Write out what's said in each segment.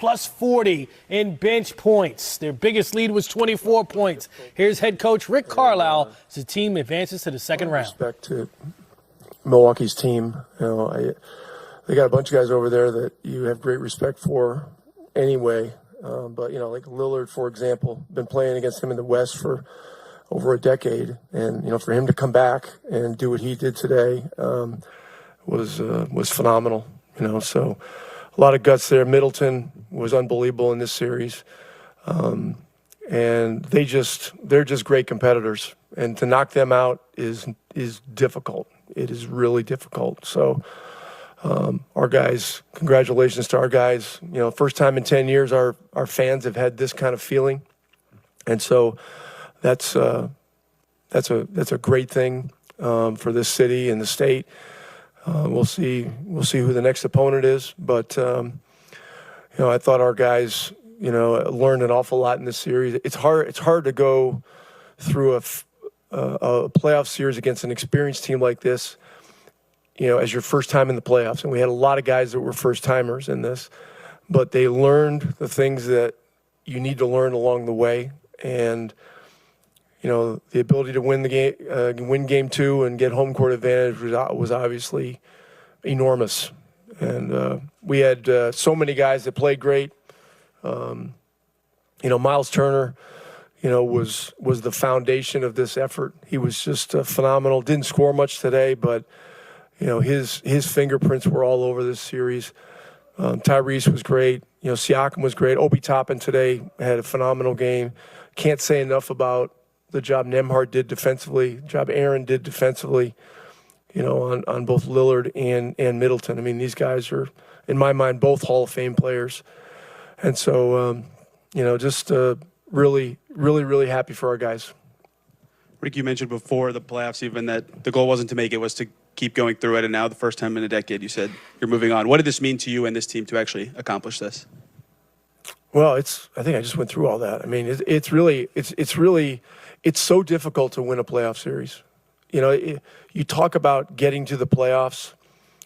plus 40 in bench points. Their biggest lead was 24 points. Here's head coach Rick Carlisle as the team advances to the second round. Respect to Milwaukee's team. They got a bunch of guys over there that you have great respect for anyway. But, like Lillard, for example, been playing against him in the West for over a decade. And, for him to come back and do what he did today was phenomenal, So a lot of guts there. Middleton was unbelievable in this series. And they're just great competitors. And to knock them out is difficult. It is really difficult. So our guys, congratulations to our guys. First time in 10 years our fans have had this kind of feeling. And so that's a great thing for this city and the state. We'll see who the next opponent is. But, I thought our guys, learned an awful lot in this series. It's hard to go through a playoff series against an experienced team like this, as your first time in the playoffs. And we had a lot of guys that were first-timers in this. But they learned the things that you need to learn along the way. And, the ability to win the game, win game 2 and get home court advantage was obviously enormous. And we had so many guys that played great. Miles Turner, was the foundation of this effort. He was just phenomenal. Didn't score much today, but his fingerprints were all over this series. Tyrese was great. Siakam was great. Obi Toppin today had a phenomenal game. Can't say enough about the job Nembhard did defensively, the job Aaron did defensively, on both Lillard and Middleton. I mean, these guys are, in my mind, both Hall of Fame players. And so, just really, really, really happy for our guys. Rick, you mentioned before the playoffs even that the goal wasn't to make it, was to keep going through it. And now the first time in a decade, you said you're moving on. What did this mean to you and this team to actually accomplish this? Well, I think I just went through all that. I mean, it's so difficult to win a playoff series. You talk about getting to the playoffs,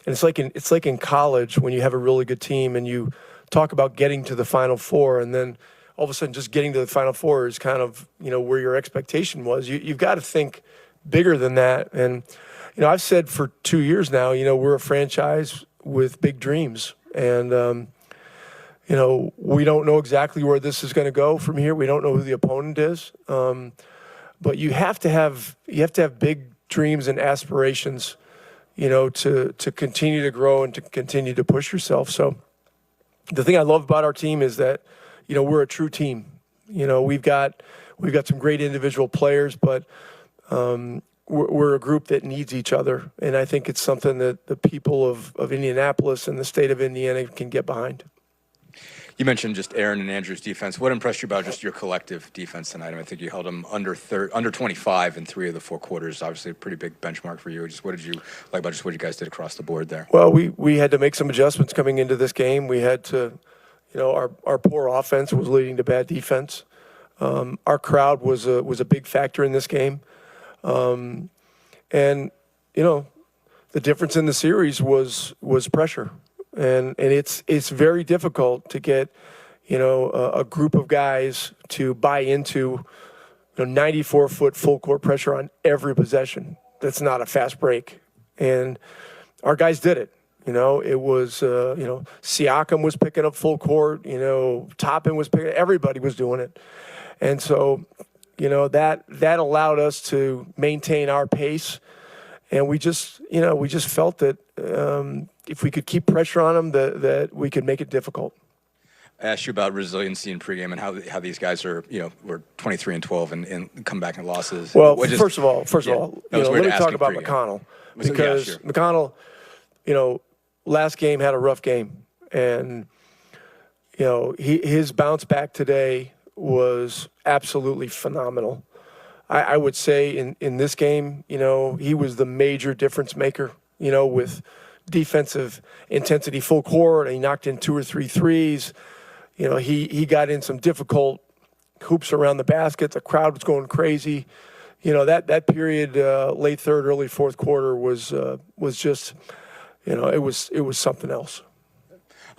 and it's like in college when you have a really good team and you talk about getting to the Final Four, and then all of a sudden just getting to the Final Four is kind of, where your expectation was. You've got to think bigger than that. And, I've said for 2 years now, we're a franchise with big dreams. And, we don't know exactly where this is going to go from here. We don't know who the opponent is. But you have to have big dreams and aspirations, to continue to grow and to continue to push yourself. So the thing I love about our team is that, we're a true team. We've got some great individual players, but we're a group that needs each other. And I think it's something that the people of Indianapolis and the state of Indiana can get behind. You mentioned just Aaron and Andrew's defense. What impressed you about just your collective defense tonight? I think you held them under 25 in 3 of the 4 quarters. Obviously, a pretty big benchmark for you. Just what did you like about just what you guys did across the board there? Well, we had to make some adjustments coming into this game. We had to, our poor offense was leading to bad defense. Our crowd was a big factor in this game, and the difference in the series was pressure. And it's very difficult to get, a group of guys to buy into, 94-foot full court pressure on every possession. That's not a fast break. And our guys did it. It was, Siakam was picking up full court, Toppin was picking, everybody was doing it. And so, that allowed us to maintain our pace. And we just felt that if we could keep pressure on them, that we could make it difficult. I asked you about resiliency in pregame and how these guys are, were 23-12 and come back in losses. Well, first of all, let me talk about pregame. McConnell, because yeah, sure. McConnell, last game had a rough game, and his bounce back today was absolutely phenomenal. I would say in this game, he was the major difference maker, with defensive intensity full court. And he knocked in 2 or 3 threes. He got in some difficult hoops around the basket. The crowd was going crazy. That period, late third, early fourth quarter was just, it was something else.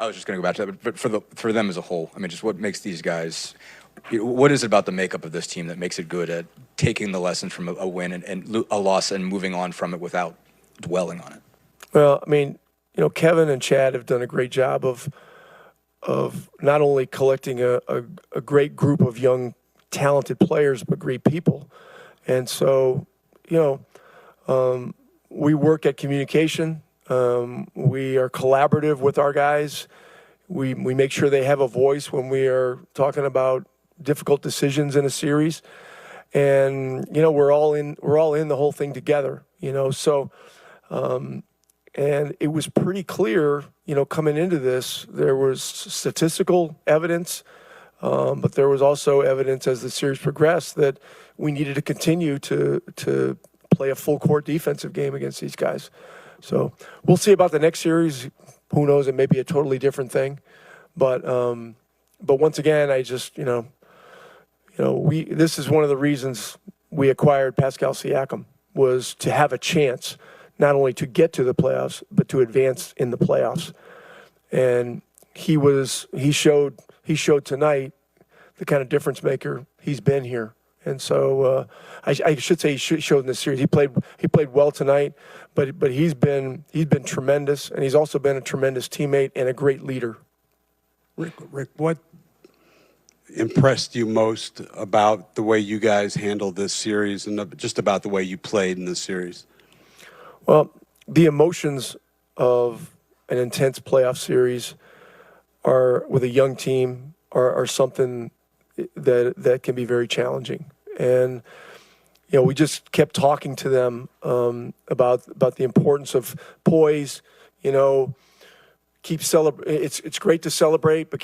I was just going to go back to that, but for them as a whole, I mean, just what makes these guys? What is it about the makeup of this team that makes it good at taking the lessons from a win and a loss and moving on from it without dwelling on it? Well, I mean, Kevin and Chad have done a great job of not only collecting a great group of young, talented players, but great people. And so, we work at communication. We are collaborative with our guys. We make sure they have a voice when we are talking about difficult decisions in a series. And, we're all in the whole thing together, so, and it was pretty clear, coming into this, there was statistical evidence, but there was also evidence as the series progressed that we needed to continue to play a full court defensive game against these guys. So we'll see about the next series. Who knows? It may be a totally different thing, but once again, I just this is one of the reasons we acquired Pascal Siakam, was to have a chance not only to get to the playoffs, but to advance in the playoffs. And he showed tonight the kind of difference maker he's been here. And so I should say he showed in this series. He played well tonight, but he's been tremendous, and he's also been a tremendous teammate and a great leader. Rick, what impressed you most about the way you guys handled this series and just about the way you played in this series? Well, the emotions of an intense playoff series are, with a young team, are something that can be very challenging. And we just kept talking to them about the importance of poise. It's great to celebrate, but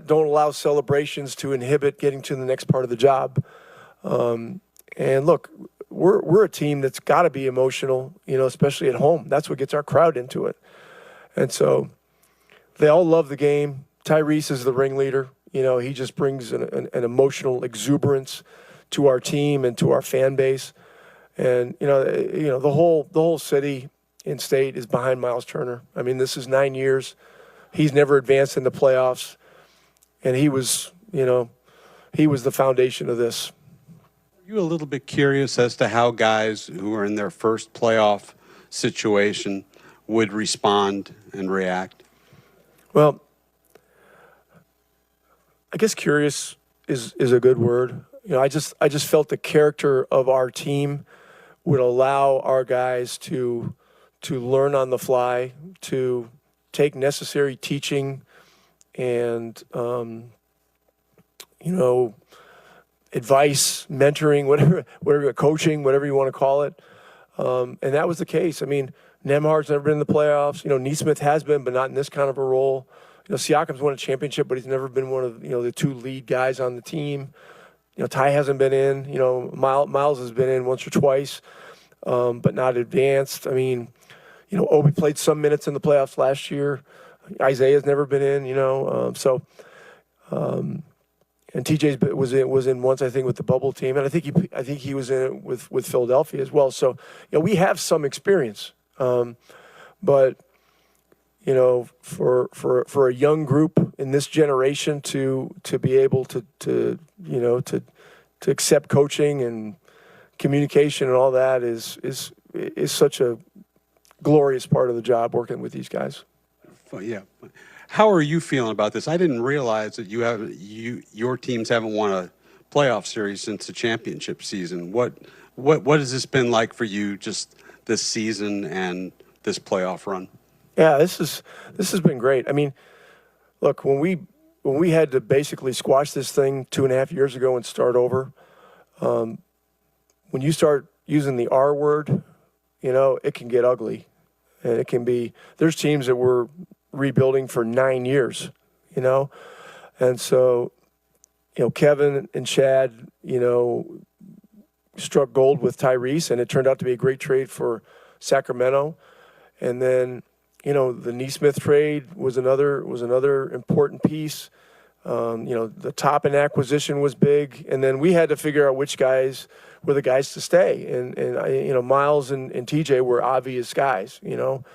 don't allow celebrations to inhibit getting to the next part of the job. And look, we're a team that's got to be emotional, especially at home. That's what gets our crowd into it. And so they all love the game. Tyrese is the ringleader. He just brings an emotional exuberance to our team and to our fan base. And the whole city and state is behind Miles Turner. I mean, this is 9 years. He's never advanced in the playoffs, and he was the foundation of this. Are you a little bit curious as to how guys who are in their first playoff situation would respond and react? Well, I guess curious is a good word. I just felt the character of our team would allow our guys to learn on the fly, to take necessary teaching and advice, mentoring, whatever, coaching, whatever you want to call it. And that was the case. I mean, Nembhard's never been in the playoffs. Nesmith has been, but not in this kind of a role. Siakam's won a championship, but he's never been one of the two lead guys on the team. Ty hasn't been in. Miles has been in once or twice, but not advanced. I mean, Obi played some minutes in the playoffs last year. Isaiah's never been in. And TJ was in once, I think, with the bubble team, and I think he was in it with Philadelphia as well. So we have some experience, but for a young group in this generation to be able to accept coaching and communication and all that is such a glorious part of the job, working with these guys. Yeah. How are you feeling about this? I didn't realize that your teams haven't won a playoff series since the championship season. What has this been like for you, just this season and this playoff run? Yeah, this has been great. I mean, look, when we had to basically squash this thing 2.5 years ago and start over, when you start using the R word, it can get ugly, and it can be. There's teams that were rebuilding for 9 years, and so, Kevin and Chad, struck gold with Tyrese, and it turned out to be a great trade for Sacramento, and then. The Nesmith trade was another important piece. The Toppin acquisition was big, and then we had to figure out which guys were the guys to stay. And Miles and TJ were obvious guys, and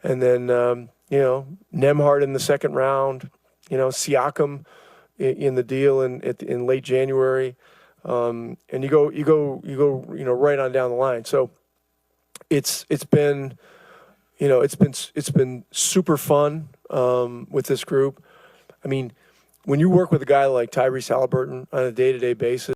then Nemhard in the second round, Siakam in the deal in late January, and you go right on down the line. So it's been super fun with this group. I mean, when you work with a guy like Tyrese Halliburton on a day-to-day basis.